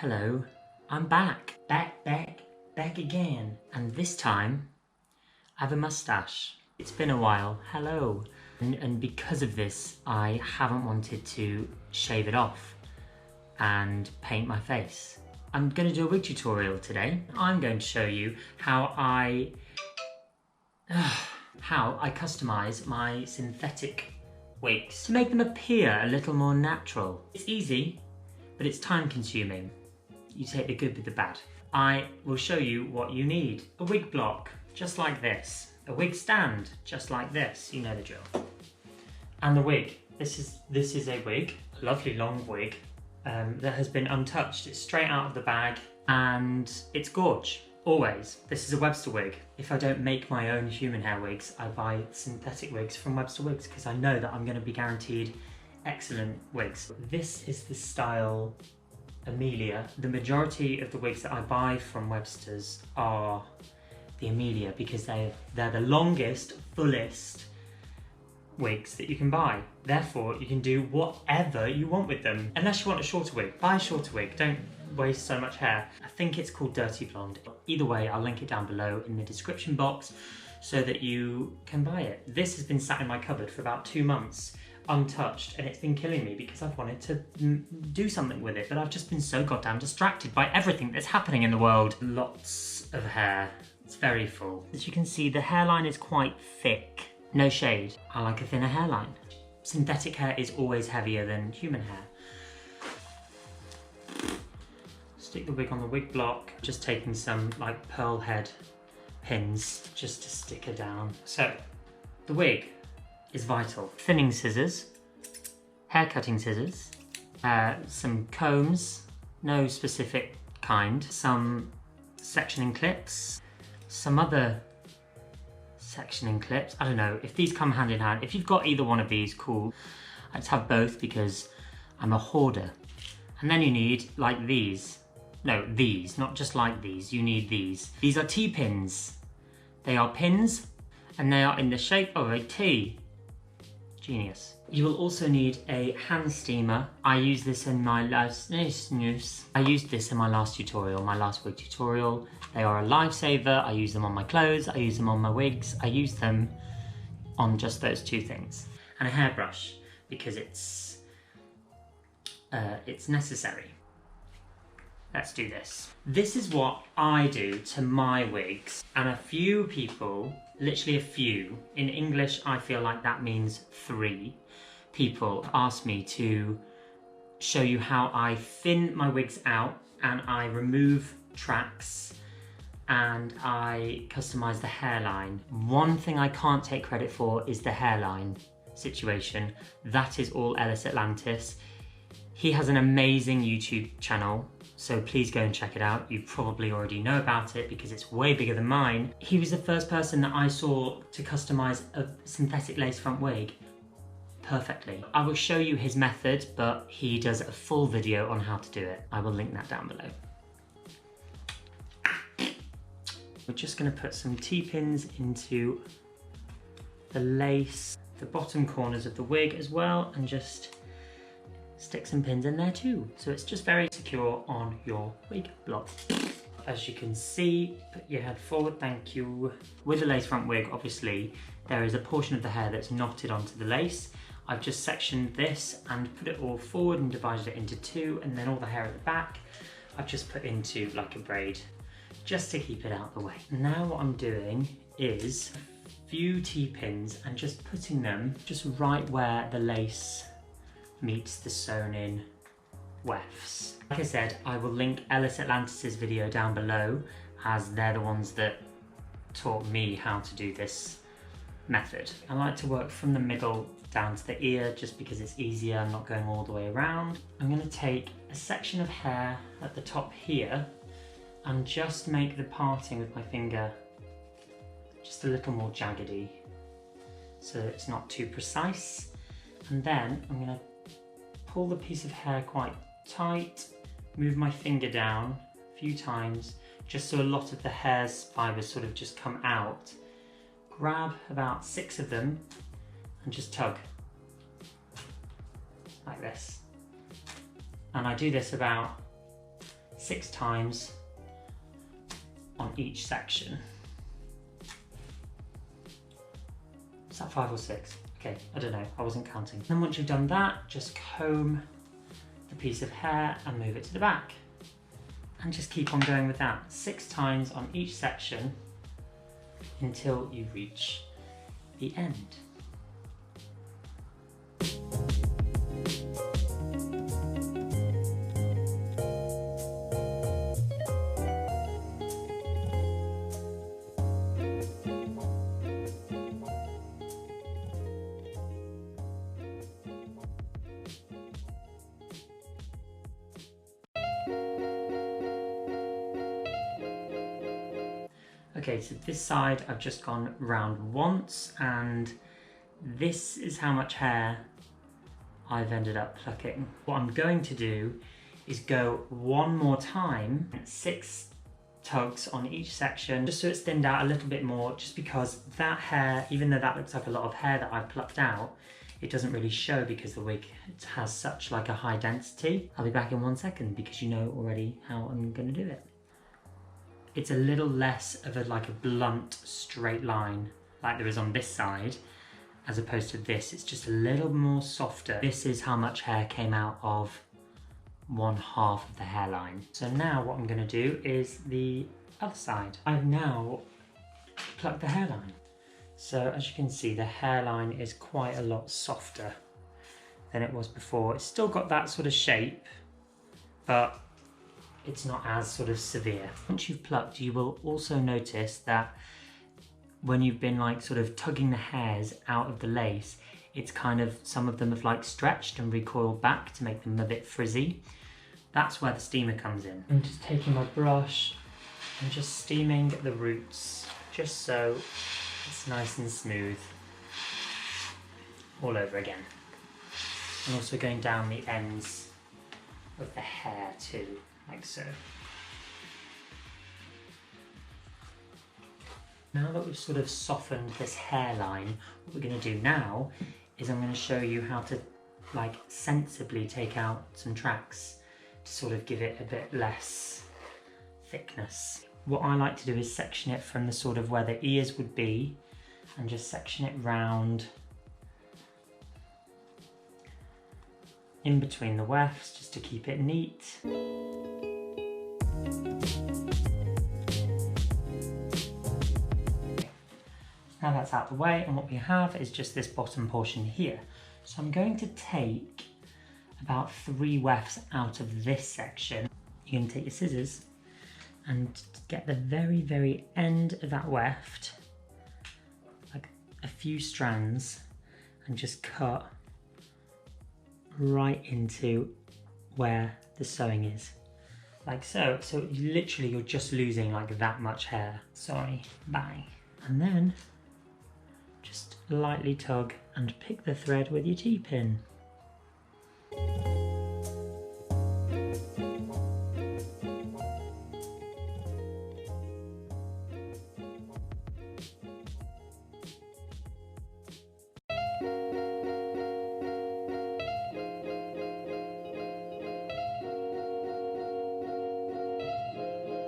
Hello, I'm back again. And this time, I have a mustache. It's been a while, hello. And because of this, I haven't wanted to shave it off and paint my face. I'm gonna do a wig tutorial today. I'm going to show you how I customize my synthetic wigs to make them appear a little more natural. It's easy, but it's time consuming. You take the good with the bad. I will show you what you need. A wig block, just like this. A wig stand, just like this. You know the drill. And the wig. This is a wig, a lovely long wig that has been untouched. It's straight out of the bag and it's gorge. Always. This is a Webster wig. If I don't make my own human hair wigs, I buy synthetic wigs from Webster Wigs because I know that I'm going to be guaranteed excellent wigs. This is the style Amelia. The majority of the wigs that I buy from Webster's are the Amelia because they're the longest, fullest wigs that you can buy. Therefore, you can do whatever you want with them. Unless you want a shorter wig, buy a shorter wig. Don't waste so much hair. I think it's called Dirty Blonde. Either way, I'll link it down below in the description box so that you can buy it. This has been sat in my cupboard for about 2 months. Untouched, and it's been killing me because I've wanted to do something with it, but I've just been so goddamn distracted by everything that's happening in the world. Lots of hair. It's very full. As you can see, the hairline is quite thick. No shade. I like a thinner hairline. Synthetic hair is always heavier than human hair. Stick the wig on the wig block. Just taking some like pearl head pins just to stick her down. So, the wig is vital. Thinning scissors, hair cutting scissors, some combs, no specific kind, some sectioning clips, some other sectioning clips. I don't know if these come hand in hand. If you've got either one of these, cool. I just have both because I'm a hoarder. And then you need like these. No, these, not just like these. You need these. These are T-pins. They are pins and they are in the shape of a T. Genius. You will also need a hand steamer. I used this in my last tutorial, my last wig tutorial. They are a lifesaver. I use them on my clothes. I use them on my wigs. I use them on just those two things. And a hairbrush because it's necessary. Let's do this. This is what I do to my wigs, and a few people, literally a few, in English I feel like that means 3 people, asked me to show you how I thin my wigs out and I remove tracks and I customize the hairline. One thing I can't take credit for is the hairline situation. That is all Ellis Atlantis. He has an amazing YouTube channel, so please go and check it out. You probably already know about it because it's way bigger than mine. He was the first person that I saw to customize a synthetic lace front wig perfectly. I will show you his method, but he does a full video on how to do it. I will link that down below. We're just gonna put some T-pins into the lace, the bottom corners of the wig as well, and just stick some pins in there too. So it's just very secure on your wig block. As you can see, put your head forward, thank you. With a lace front wig, obviously, there is a portion of the hair that's knotted onto the lace. I've just sectioned this and put it all forward and divided it into 2, and then all the hair at the back, I've just put into like a braid, just to keep it out of the way. Now what I'm doing is a few T-pins and just putting them just right where the lace meets the sewn in wefts. Like I said, I will link Ellis Atlantis'S video down below as they're the ones that taught me how to do this method. I like to work from the middle down to the ear just because it's easier. I'm not going all the way around. I'm going to take a section of hair at the top here and just make the parting with my finger just a little more jaggedy so that it's not too precise. And then I'm going to pull the piece of hair quite tight, move my finger down a few times just so a lot of the hair's fibres sort of just come out. Grab about 6 of them and just tug like this. And I do this about 6 times on each section. Is that 5 or 6? Okay, I don't know, I wasn't counting. Then once you've done that, just comb the piece of hair and move it to the back. And just keep on going with that, 6 times on each section until you reach the end. Okay, so this side I've just gone round once, and this is how much hair I've ended up plucking. What I'm going to do is go one more time, 6 tugs on each section, just so it's thinned out a little bit more, just because that hair, even though that looks like a lot of hair that I've plucked out, it doesn't really show because the wig has such like a high density. I'll be back in 1 second because you know already how I'm gonna do it. It's a little less of a blunt straight line like there is on this side, as opposed to this. It's just a little more softer. This is how much hair came out of 1/2 of the hairline. So now what I'm going to do is the other side. I've now plucked the hairline. So as you can see, the hairline is quite a lot softer than it was before. It's still got that sort of shape, but it's not as sort of severe. Once you've plucked, you will also notice that when you've been sort of tugging the hairs out of the lace, it's kind of, some of them have stretched and recoiled back to make them a bit frizzy. That's where the steamer comes in. I'm just taking my brush and just steaming the roots, just so it's nice and smooth all over again. And also going down the ends of the hair too, like so. Now that we've sort of softened this hairline, what we're going to do now is I'm going to show you how to sensibly take out some tracks to sort of give it a bit less thickness. What I like to do is section it from the sort of where the ears would be and just section it round in between the wefts just to keep it neat. Now that's out of the way, and what we have is just this bottom portion here. So I'm going to take about 3 wefts out of this section. You're going to take your scissors and get the very, very end of that weft, like a few strands, and just cut right into where the sewing is. Like so. So literally you're just losing that much hair. Sorry, bye. And then just lightly tug and pick the thread with your T-pin.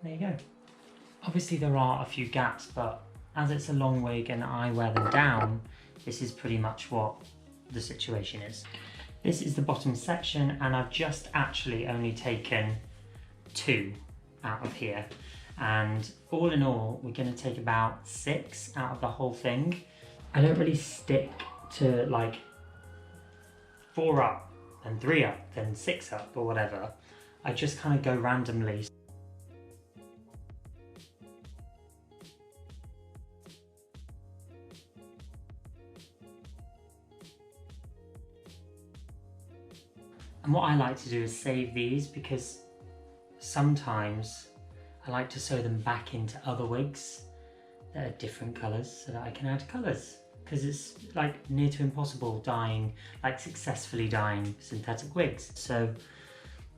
There you go. Obviously there are a few gaps, but as it's a long wig and I wear them down, this is pretty much what the situation is. This is the bottom section, and I've just actually only taken 2 out of here. And all in all, we're gonna take about 6 out of the whole thing. I don't really stick to 4 up, then 3 up, then 6 up or whatever. I just kind of go randomly. And what I like to do is save these, because sometimes I like to sew them back into other wigs that are different colours so that I can add colours. Because it's near to impossible dyeing, successfully dyeing synthetic wigs. So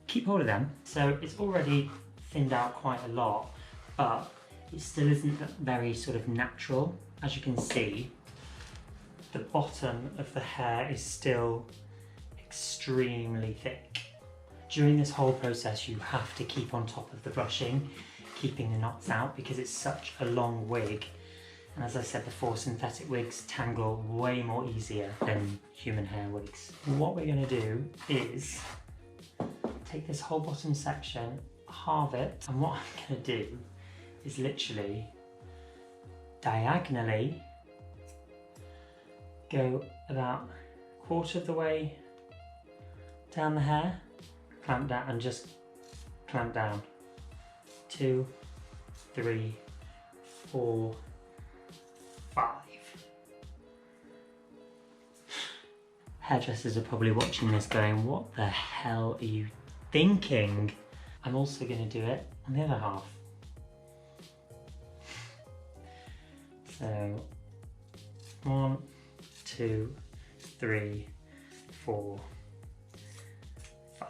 keep hold of them. So it's already thinned out quite a lot, but it still isn't very sort of natural. As you can see, the bottom of the hair is still extremely thick. During this whole process, you have to keep on top of the brushing, keeping the knots out, because it's such a long wig. And as I said before, synthetic wigs tangle way more easier than human hair wigs. What we're going to do is take this whole bottom section, halve it, and what I'm going to do is literally diagonally go about a quarter of the way down the hair, clamp down, and just clamp down. 2, 3, 4, 5. Hairdressers are probably watching this going, what the hell are you thinking? I'm also going to do it on the other half. So 1, 2, 3, 4, 5.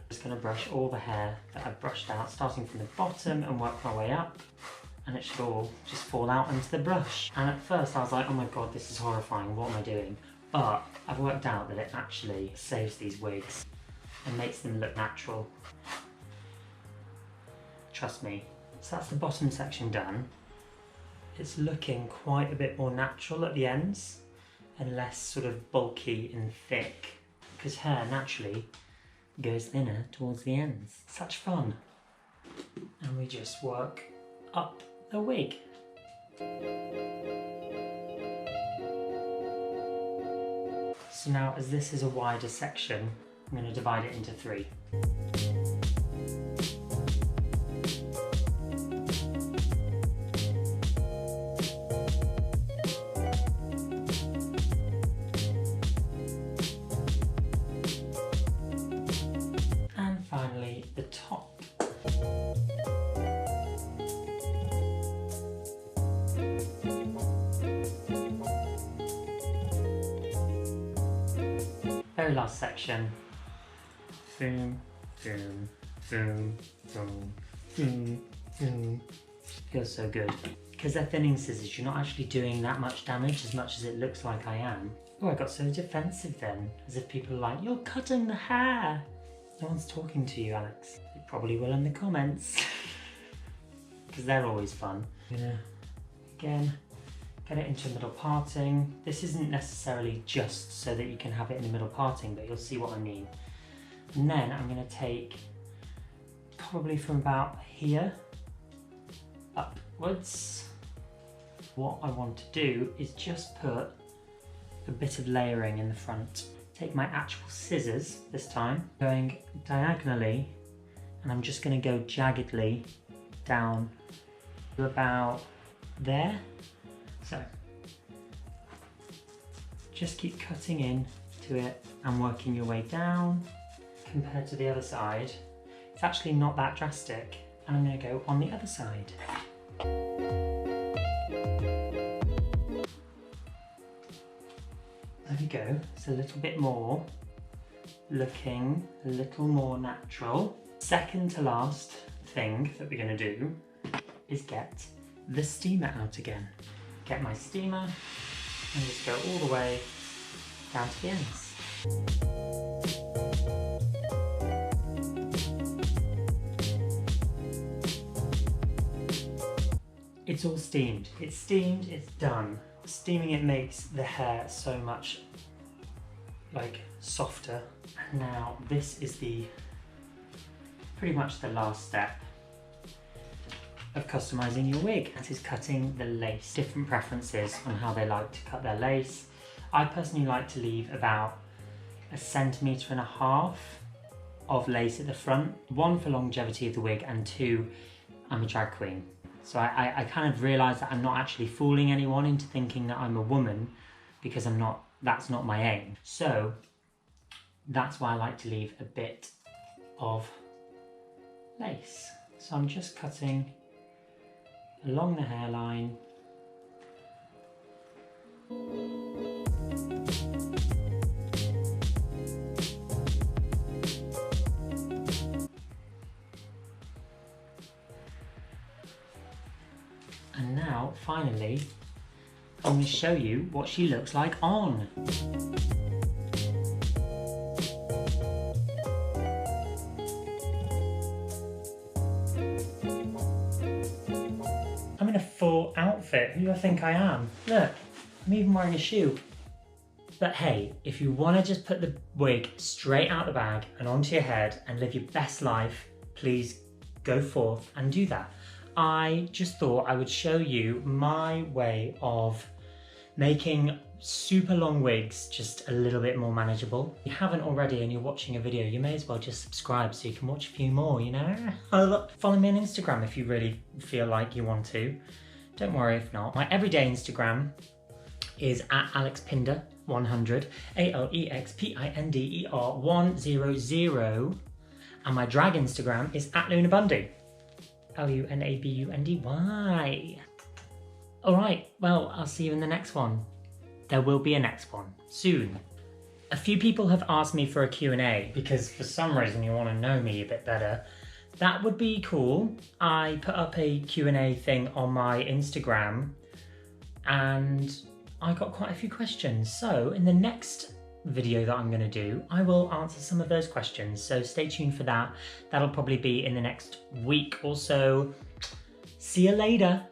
Just going to brush all the hair that I've brushed out, starting from the bottom and work my way up, and it should all just fall out into the brush. And at first I was like, oh my god, this is horrifying, what am I doing? But I've worked out that it actually saves these wigs and makes them look natural. Trust me. So that's the bottom section done. It's looking quite a bit more natural at the ends and less sort of bulky and thick, because hair naturally goes thinner towards the ends. Such fun. And we just work up the wig. So now, as this is a wider section, I'm going to divide it into 3. And finally, the top. Very last section. Boom, boom, boom, boom, boom, boom. Feels so good. Because they're thinning scissors, you're not actually doing that much damage as much as it looks like I am. Oh, I got so defensive then. As if people are like, you're cutting the hair. No one's talking to you, Alex. They probably will in the comments. Because they're always fun. I'm gonna, again, get it into a middle parting. This isn't necessarily just so that you can have it in the middle parting, but you'll see what I mean. And then I'm going to take probably from about here upwards. What I want to do is just put a bit of layering in the front. Take my actual scissors this time, going diagonally, and I'm just going to go jaggedly down to about there. So just keep cutting in to it and working your way down. Compared to the other side, it's actually not that drastic. And I'm going to go on the other side. There we go. It's a little bit more, looking a little more natural. Second to last thing that we're going to do is get the steamer out again. Get my steamer and just go all the way down to the ends. It's all steamed. It's steamed, it's done. Steaming it makes the hair so much softer. And now this is pretty much the last step of customizing your wig. That is cutting the lace. Different preferences on how they like to cut their lace. I personally like to leave about 1.5 centimeters of lace at the front. 1 for longevity of the wig, and 2, I'm a drag queen. So I kind of realised that I'm not actually fooling anyone into thinking that I'm a woman, because I'm not. That's not my aim. So that's why I like to leave a bit of lace. So I'm just cutting along the hairline. And now, finally, I'm going to show you what she looks like on. in a full outfit. Who do I think I am? Look, I'm even wearing a shoe. But hey, if you want to just put the wig straight out the bag and onto your head and live your best life, please go forth and do that. I just thought I would show you my way of making super long wigs just a little bit more manageable. If you haven't already and you're watching a video, you may as well just subscribe so you can watch a few more, you know? Follow me on Instagram if you really feel like you want to. Don't worry if not. My everyday Instagram is @AlexPinder100, ALEXPINDER100, and my drag Instagram is @LunaBundy, LUNABUNDY. Alright, well, I'll see you in the next one. There will be a next one, soon. A few people have asked me for a Q&A because for some reason you want to know me a bit better. That would be cool. I put up a Q&A thing on my Instagram and I got quite a few questions. So in the next video that I'm going to do, I will answer some of those questions. So stay tuned for that. That'll probably be in the next week or so. See you later.